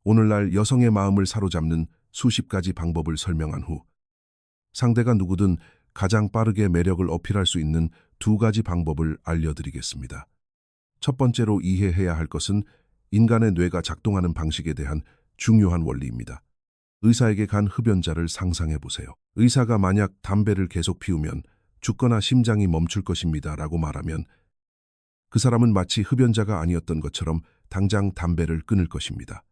오늘날 여성의 마음을 사로잡는 수십 가지 방법을 설명한 후 상대가 누구든 가장 빠르게 매력을 어필할 수 있는 두 가지 방법을 알려드리겠습니다. 첫 번째로 이해해야 할 것은 인간의 뇌가 작동하는 방식에 대한 중요한 원리입니다. 의사에게 간 흡연자를 상상해 보세요. 의사가 만약 담배를 계속 피우면 죽거나 심장이 멈출 것입니다 라고 말하면 그 사람은 마치 흡연자가 아니었던 것처럼 당장 담배를 끊을 것입니다.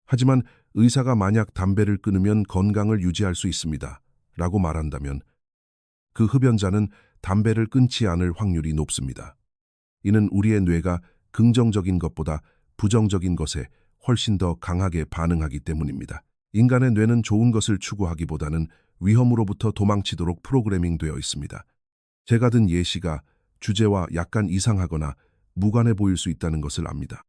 하지만 의사가 만약 담배를 끊으면 건강을 유지할 수 있습니다 라고 말한다면 그 흡연자는 담배를 끊지 않을 확률이 높습니다. 이는 우리의 뇌가 긍정적인 것보다 부정적인 것에 훨씬 더 강하게 반응하기 때문입니다. 인간의 뇌는 좋은 것을 추구하기보다는 위험으로부터 도망치도록 프로그래밍되어 있습니다. 제가 든 예시가 주제와 약간 이상하거나 무관해 보일 수 있다는 것을 압니다.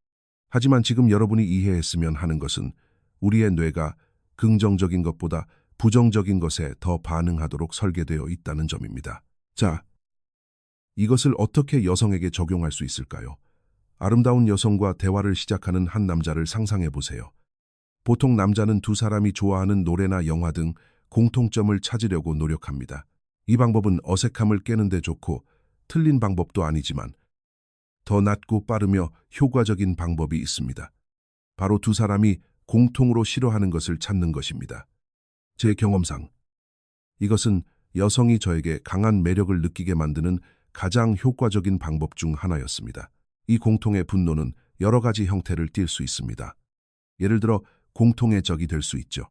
하지만 지금 여러분이 이해했으면 하는 것은 우리의 뇌가 긍정적인 것보다 부정적인 것에 더 반응하도록 설계되어 있다는 점입니다. 자, 이것을 어떻게 여성에게 적용할 수 있을까요? 아름다운 여성과 대화를 시작하는 한 남자를 상상해 보세요. 보통 남자는 두 사람이 좋아하는 노래나 영화 등 공통점을 찾으려고 노력합니다. 이 방법은 어색함을 깨는 데 좋고 틀린 방법도 아니지만 더 낫고 빠르며 효과적인 방법이 있습니다. 바로 두 사람이 공통으로 싫어하는 것을 찾는 것입니다. 제 경험상 이것은 여성이 저에게 강한 매력을 느끼게 만드는 가장 효과적인 방법 중 하나였습니다. 이 공통의 분노는 여러 가지 형태를 띨 수 있습니다. 예를 들어 공통의 적이 될 수 있죠.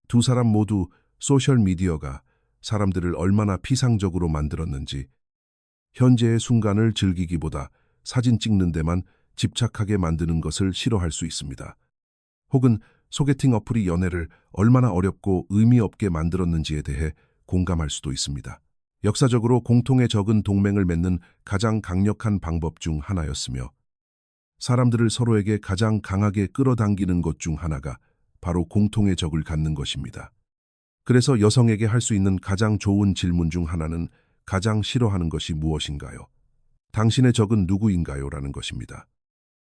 두 사람 모두 소셜미디어가 사람들을 얼마나 피상적으로 만들었는지, 현재의 순간을 즐기기보다 사진 찍는 데만 집착하게 만드는 것을 싫어할 수 있습니다. 혹은 소개팅 어플이 연애를 얼마나 어렵고 의미 없게 만들었는지에 대해 공감할 수도 있습니다. 역사적으로 공통의 적은 동맹을 맺는 가장 강력한 방법 중 하나였으며 사람들을 서로에게 가장 강하게 끌어당기는 것 중 하나가 바로 공통의 적을 갖는 것입니다. 그래서 여성에게 할 수 있는 가장 좋은 질문 중 하나는 가장 싫어하는 것이 무엇인가요? 당신의 적은 누구인가요? 라는 것입니다.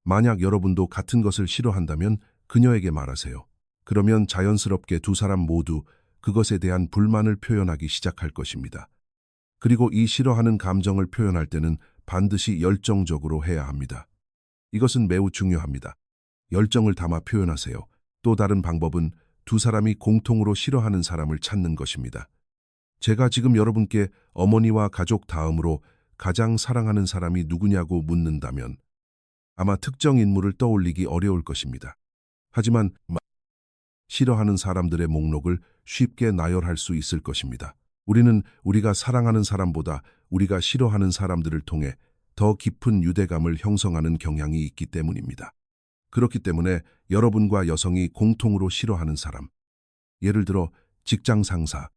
만약 여러분도 같은 것을 싫어한다면 그녀에게 말하세요. 그러면 자연스럽게 두 사람 모두 그것에 대한 불만을 표현하기 시작할 것입니다. 그리고 이 싫어하는 감정을 표현할 때는 반드시 열정적으로 해야 합니다. 이것은 매우 중요합니다. 열정을 담아 표현하세요. 또 다른 방법은 두 사람이 공통으로 싫어하는 사람을 찾는 것입니다. 제가 지금 여러분께 어머니와 가족 다음으로 가장 사랑하는 사람이 누구냐고 묻는다면 아마 특정 인물을 떠올리기 어려울 것입니다. 하지만 싫어하는 사람들의 목록을 쉽게 나열할 수 있을 것입니다. 우리는 우리가 사랑하는 사람보다 우리가 싫어하는 사람들을 통해 더 깊은 유대감을 형성하는 경향이 있기 때문입니다. 그렇기 때문에 여러분과 여성이 공통으로 싫어하는 사람, 예를 들어 직장 상사,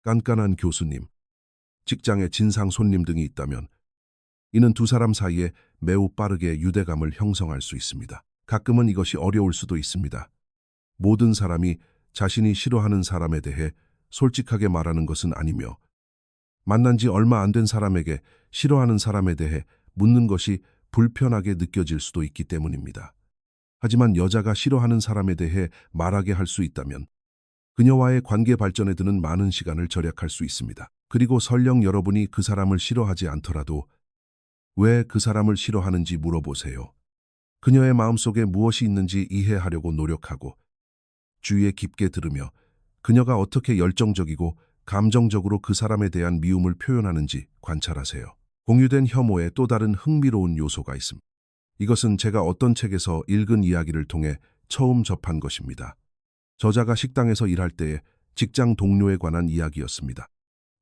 깐깐한 교수님, 직장의 진상 손님 등이 있다면 이는 두 사람 사이에 매우 빠르게 유대감을 형성할 수 있습니다. 가끔은 이것이 어려울 수도 있습니다. 모든 사람이 자신이 싫어하는 사람에 대해 솔직하게 말하는 것은 아니며 만난 지 얼마 안 된 사람에게 싫어하는 사람에 대해 묻는 것이 불편하게 느껴질 수도 있기 때문입니다. 하지만 여자가 싫어하는 사람에 대해 말하게 할 수 있다면 그녀와의 관계 발전에 드는 많은 시간을 절약할 수 있습니다. 그리고 설령 여러분이 그 사람을 싫어하지 않더라도 왜 그 사람을 싫어하는지 물어보세요. 그녀의 마음속에 무엇이 있는지 이해하려고 노력하고 주의에 깊게 들으며 그녀가 어떻게 열정적이고 감정적으로 그 사람에 대한 미움을 표현하는지 관찰하세요. 공유된 혐오에 또 다른 흥미로운 요소가 있습니다. 이것은 제가 어떤 책에서 읽은 이야기를 통해 처음 접한 것입니다. 저자가 식당에서 일할 때의 직장 동료에 관한 이야기였습니다.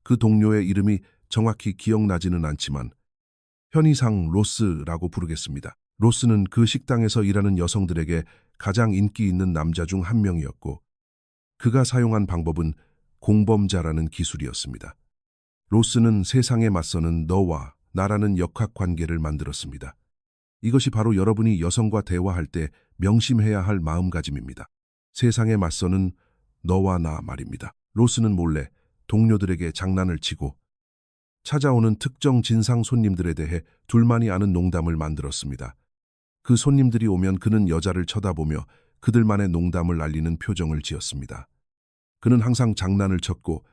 그 동료의 이름이 정확히 기억나지는 않지만 편의상 로스라고 부르겠습니다. 로스는 그 식당에서 일하는 여성들에게 가장 인기 있는 남자 중 한 명이었고 그가 사용한 방법은 공범자라는 기술이었습니다. 로스는 세상에 맞서는 너와 나라는 역학관계를 만들었습니다. 이것이 바로 여러분이 여성과 대화할 때 명심해야 할 마음가짐입니다. 세상에 맞서는 너와 나 말입니다. 로스는 몰래 동료들에게 장난을 치고 찾아오는 특정 진상 손님들에 대해 둘만이 아는 농담을 만들었습니다. 그 손님들이 오면 그는 여자를 쳐다보며 그들만의 농담을 알리는 표정을 지었습니다. 그는 항상 장난을 쳤고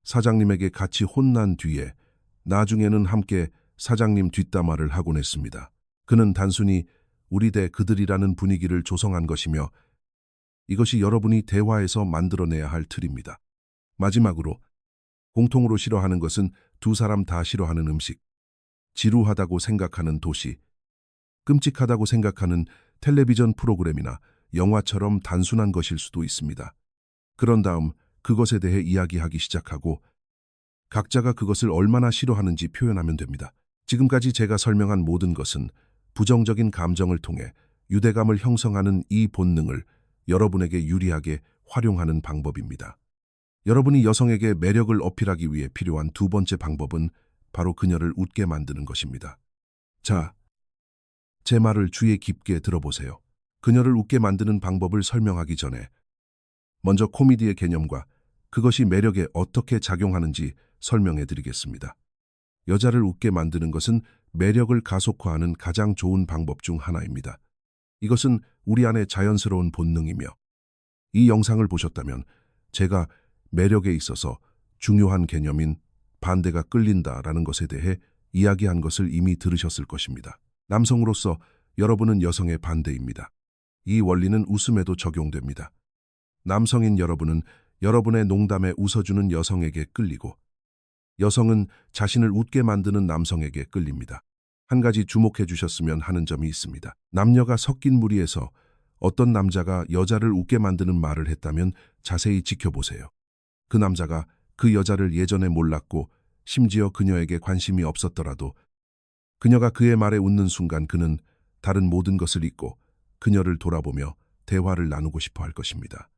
사장님에게 같이 혼난 뒤에 나중에는 함께 사장님 뒷담화를 하곤 했습니다. 그는 단순히 우리 대 그들이라는 분위기를 조성한 것이며 이것이 여러분이 대화에서 만들어내야 할 틀입니다. 마지막으로 공통으로 싫어하는 것은 두 사람 다 싫어하는 음식, 지루하다고 생각하는 도시, 끔찍하다고 생각하는 텔레비전 프로그램이나 영화처럼 단순한 것일 수도 있습니다. 그런 다음 그것에 대해 이야기하기 시작하고 각자가 그것을 얼마나 싫어하는지 표현하면 됩니다. 지금까지 제가 설명한 모든 것은 부정적인 감정을 통해 유대감을 형성하는 이 본능을 여러분에게 유리하게 활용하는 방법입니다. 여러분이 여성에게 매력을 어필하기 위해 필요한 두 번째 방법은 바로 그녀를 웃게 만드는 것입니다. 자, 제 말을 주의 깊게 들어보세요. 그녀를 웃게 만드는 방법을 설명하기 전에 먼저 코미디의 개념과 그것이 매력에 어떻게 작용하는지 설명해 드리겠습니다. 여자를 웃게 만드는 것은 매력을 가속화하는 가장 좋은 방법 중 하나입니다. 이것은 우리 안의 자연스러운 본능이며 이 영상을 보셨다면 제가 매력에 있어서 중요한 개념인 반대가 끌린다라는 것에 대해 이야기한 것을 이미 들으셨을 것입니다. 남성으로서 여러분은 여성의 반대입니다. 이 원리는 웃음에도 적용됩니다. 남성인 여러분은 여러분의 농담에 웃어주는 여성에게 끌리고 여성은 자신을 웃게 만드는 남성에게 끌립니다. 한 가지 주목해 주셨으면 하는 점이 있습니다. 남녀가 섞인 무리에서 어떤 남자가 여자를 웃게 만드는 말을 했다면 자세히 지켜보세요. 그 남자가 그 여자를 예전에 몰랐고 심지어 그녀에게 관심이 없었더라도 그녀가 그의 말에 웃는 순간 그는 다른 모든 것을 잊고 그녀를 돌아보며 대화를 나누고 싶어 할 것입니다.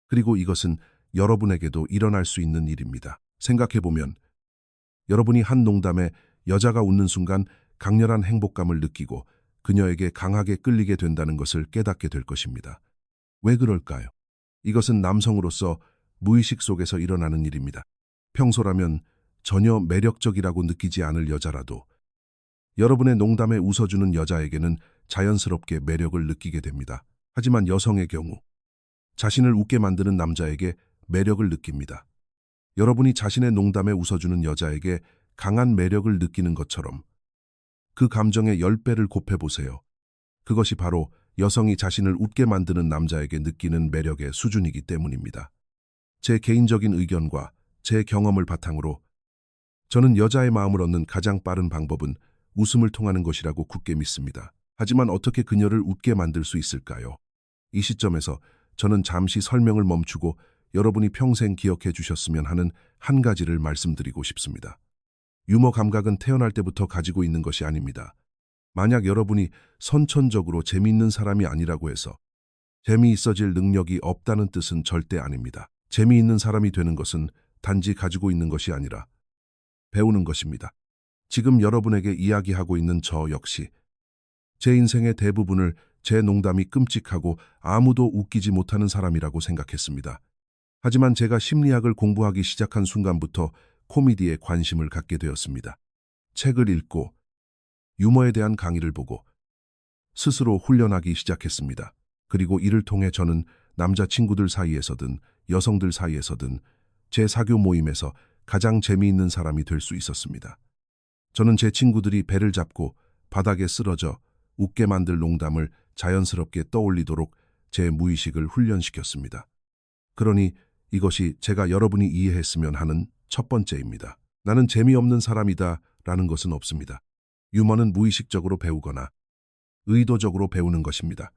그리고 이것은 여러분에게도 일어날 수 있는 일입니다. 생각해보면 여러분이 한 농담에 여자가 웃는 순간 강렬한 행복감을 느끼고 그녀에게 강하게 끌리게 된다는 것을 깨닫게 될 것입니다. 왜 그럴까요? 이것은 남성으로서 무의식 속에서 일어나는 일입니다. 평소라면 전혀 매력적이라고 느끼지 않을 여자라도 여러분의 농담에 웃어주는 여자에게는 자연스럽게 매력을 느끼게 됩니다. 하지만 여성의 경우 자신을 웃게 만드는 남자에게 매력을 느낍니다. 여러분이 자신의 농담에 웃어주는 여자에게 강한 매력을 느끼는 것처럼 그 감정의 10배를 곱해보세요. 그것이 바로 여성이 자신을 웃게 만드는 남자에게 느끼는 매력의 수준이기 때문입니다. 제 개인적인 의견과 제 경험을 바탕으로 저는 여자의 마음을 얻는 가장 빠른 방법은 웃음을 통하는 것이라고 굳게 믿습니다. 하지만 어떻게 그녀를 웃게 만들 수 있을까요? 이 시점에서 저는 잠시 설명을 멈추고 여러분이 평생 기억해 주셨으면 하는 한 가지를 말씀드리고 싶습니다. 유머 감각은 태어날 때부터 가지고 있는 것이 아닙니다. 만약 여러분이 선천적으로 재미있는 사람이 아니라고 해서 재미있어질 능력이 없다는 뜻은 절대 아닙니다. 재미있는 사람이 되는 것은 단지 가지고 있는 것이 아니라 배우는 것입니다. 지금 여러분에게 이야기하고 있는 저 역시 제 인생의 대부분을 제 농담이 끔찍하고 아무도 웃기지 못하는 사람이라고 생각했습니다. 하지만 제가 심리학을 공부하기 시작한 순간부터 코미디에 관심을 갖게 되었습니다. 책을 읽고 유머에 대한 강의를 보고 스스로 훈련하기 시작했습니다. 그리고 이를 통해 저는 남자친구들 사이에서든 여성들 사이에서든 제 사교 모임에서 가장 재미있는 사람이 될 수 있었습니다. 저는 제 친구들이 배를 잡고 바닥에 쓰러져 웃게 만들 농담을 자연스럽게 떠올리도록 제 무의식을 훈련시켰습니다. 그러니 이것이 제가 여러분이 이해했으면 하는 첫 번째입니다. 나는 재미없는 사람이다 라는 것은 없습니다. 유머는 무의식적으로 배우거나 의도적으로 배우는 것입니다.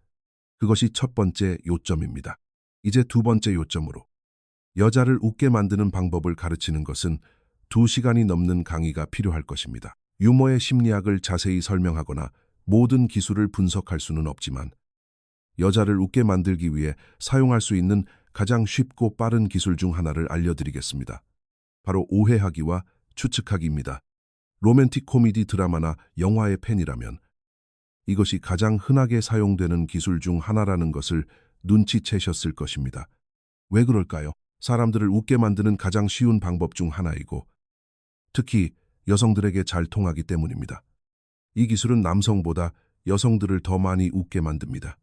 그것이 첫 번째 요점입니다. 이제 두 번째 요점으로 여자를 웃게 만드는 방법을 가르치는 것은 2시간이 넘는 강의가 필요할 것입니다. 유머의 심리학을 자세히 설명하거나 모든 기술을 분석할 수는 없지만 여자를 웃게 만들기 위해 사용할 수 있는 가장 쉽고 빠른 기술 중 하나를 알려드리겠습니다. 바로 오해하기와 추측하기입니다. 로맨틱 코미디 드라마나 영화의 팬이라면 이것이 가장 흔하게 사용되는 기술 중 하나라는 것을 눈치채셨을 것입니다. 왜 그럴까요? 사람들을 웃게 만드는 가장 쉬운 방법 중 하나이고 특히 여성들에게 잘 통하기 때문입니다. 이 기술은 남성보다 여성들을 더 많이 웃게 만듭니다.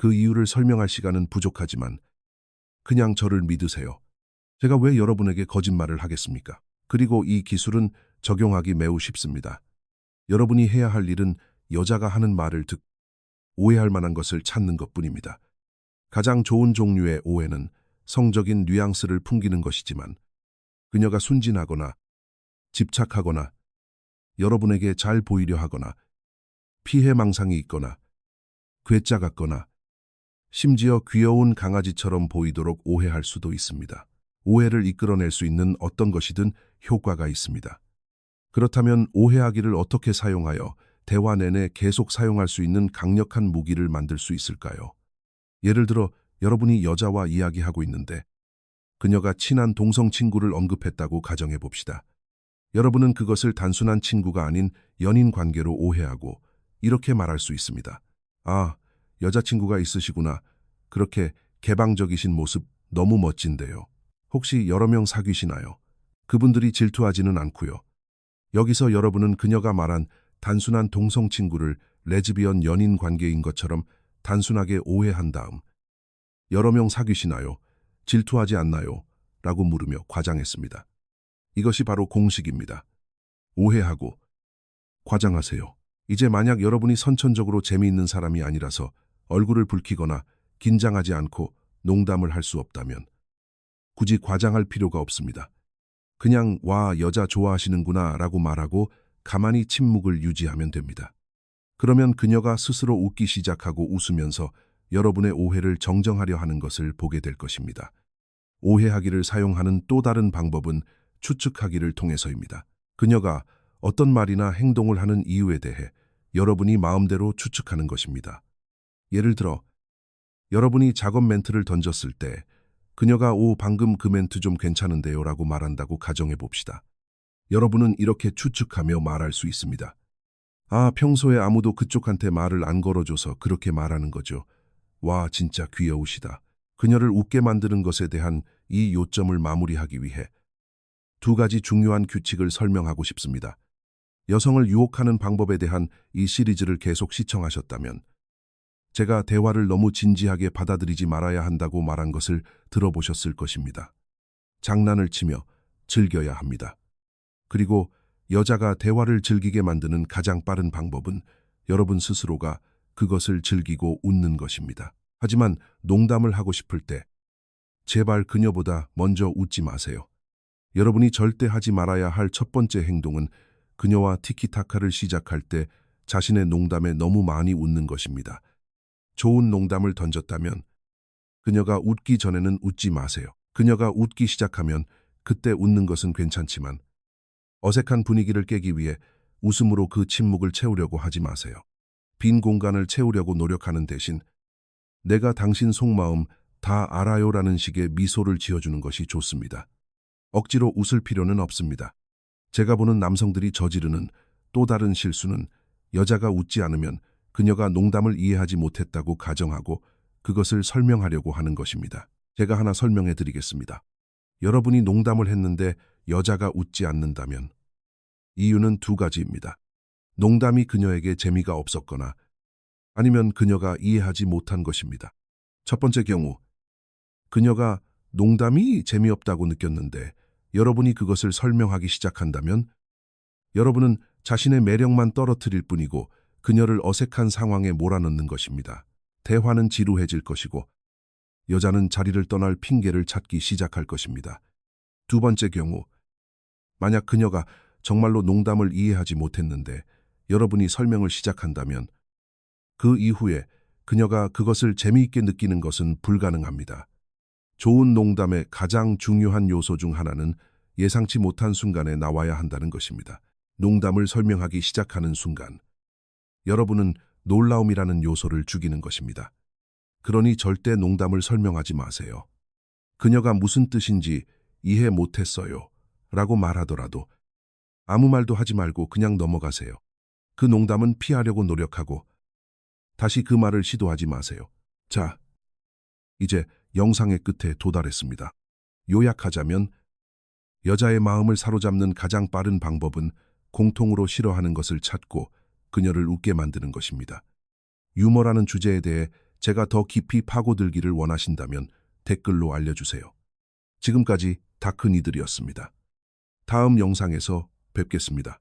그 이유를 설명할 시간은 부족하지만 그냥 저를 믿으세요. 제가 왜 여러분에게 거짓말을 하겠습니까? 그리고 이 기술은 적용하기 매우 쉽습니다. 여러분이 해야 할 일은 여자가 하는 말을 듣고 오해할 만한 것을 찾는 것뿐입니다. 가장 좋은 종류의 오해는 성적인 뉘앙스를 풍기는 것이지만 그녀가 순진하거나 집착하거나 여러분에게 잘 보이려 하거나 피해망상이 있거나 괴짜 같거나 심지어 귀여운 강아지처럼 보이도록 오해할 수도 있습니다. 오해를 이끌어낼 수 있는 어떤 것이든 효과가 있습니다. 그렇다면 오해하기를 어떻게 사용하여 대화 내내 계속 사용할 수 있는 강력한 무기를 만들 수 있을까요? 예를 들어 여러분이 여자와 이야기하고 있는데 그녀가 친한 동성 친구를 언급했다고 가정해 봅시다. 여러분은 그것을 단순한 친구가 아닌 연인 관계로 오해하고 이렇게 말할 수 있습니다. 아, 여자친구가 있으시구나. 그렇게 개방적이신 모습 너무 멋진데요. 혹시 여러 명 사귀시나요? 그분들이 질투하지는 않고요. 여기서 여러분은 그녀가 말한 단순한 동성 친구를 레즈비언 연인 관계인 것처럼 단순하게 오해한 다음 여러 명 사귀시나요? 질투하지 않나요? 라고 물으며 과장했습니다. 이것이 바로 공식입니다. 오해하고 과장하세요. 이제 만약 여러분이 선천적으로 재미있는 사람이 아니라서 얼굴을 붉히거나 긴장하지 않고 농담을 할 수 없다면 굳이 과장할 필요가 없습니다. 그냥 와, 여자 좋아하시는구나 라고 말하고 가만히 침묵을 유지하면 됩니다. 그러면 그녀가 스스로 웃기 시작하고 웃으면서 여러분의 오해를 정정하려 하는 것을 보게 될 것입니다. 오해하기를 사용하는 또 다른 방법은 추측하기를 통해서입니다. 그녀가 어떤 말이나 행동을 하는 이유에 대해 여러분이 마음대로 추측하는 것입니다. 예를 들어 여러분이 작업 멘트를 던졌을 때 그녀가 오, 방금 그 멘트 좀 괜찮은데요 라고 말한다고 가정해 봅시다. 여러분은 이렇게 추측하며 말할 수 있습니다. 아, 평소에 아무도 그쪽한테 말을 안 걸어줘서 그렇게 말하는 거죠. 와, 진짜 귀여우시다. 그녀를 웃게 만드는 것에 대한 이 요점을 마무리하기 위해 두 가지 중요한 규칙을 설명하고 싶습니다. 여성을 유혹하는 방법에 대한 이 시리즈를 계속 시청하셨다면 제가 대화를 너무 진지하게 받아들이지 말아야 한다고 말한 것을 들어보셨을 것입니다. 장난을 치며 즐겨야 합니다. 그리고 여자가 대화를 즐기게 만드는 가장 빠른 방법은 여러분 스스로가 그것을 즐기고 웃는 것입니다. 하지만 농담을 하고 싶을 때 제발 그녀보다 먼저 웃지 마세요. 여러분이 절대 하지 말아야 할 첫 번째 행동은 그녀와 티키타카를 시작할 때 자신의 농담에 너무 많이 웃는 것입니다. 좋은 농담을 던졌다면 그녀가 웃기 전에는 웃지 마세요. 그녀가 웃기 시작하면 그때 웃는 것은 괜찮지만 어색한 분위기를 깨기 위해 웃음으로 그 침묵을 채우려고 하지 마세요. 빈 공간을 채우려고 노력하는 대신 내가 당신 속마음 다 알아요라는 식의 미소를 지어주는 것이 좋습니다. 억지로 웃을 필요는 없습니다. 제가 보는 남성들이 저지르는 또 다른 실수는 여자가 웃지 않으면 그녀가 농담을 이해하지 못했다고 가정하고 그것을 설명하려고 하는 것입니다. 제가 하나 설명해 드리겠습니다. 여러분이 농담을 했는데 여자가 웃지 않는다면 이유는 두 가지입니다. 농담이 그녀에게 재미가 없었거나 아니면 그녀가 이해하지 못한 것입니다. 첫 번째 경우, 그녀가 농담이 재미없다고 느꼈는데 여러분이 그것을 설명하기 시작한다면 여러분은 자신의 매력만 떨어뜨릴 뿐이고 그녀를 어색한 상황에 몰아넣는 것입니다. 대화는 지루해질 것이고 여자는 자리를 떠날 핑계를 찾기 시작할 것입니다. 두 번째 경우, 만약 그녀가 정말로 농담을 이해하지 못했는데 여러분이 설명을 시작한다면 그 이후에 그녀가 그것을 재미있게 느끼는 것은 불가능합니다. 좋은 농담의 가장 중요한 요소 중 하나는 예상치 못한 순간에 나와야 한다는 것입니다. 농담을 설명하기 시작하는 순간 여러분은 놀라움이라는 요소를 죽이는 것입니다. 그러니 절대 농담을 설명하지 마세요. 그녀가 무슨 뜻인지 이해 못했어요 라고 말하더라도 아무 말도 하지 말고 그냥 넘어가세요. 그 농담은 피하려고 노력하고 다시 그 말을 시도하지 마세요. 자, 이제 영상의 끝에 도달했습니다. 요약하자면 여자의 마음을 사로잡는 가장 빠른 방법은 공통으로 싫어하는 것을 찾고 그녀를 웃게 만드는 것입니다. 유머라는 주제에 대해 제가 더 깊이 파고들기를 원하신다면 댓글로 알려주세요. 지금까지 다크니들이었습니다. 다음 영상에서 뵙겠습니다.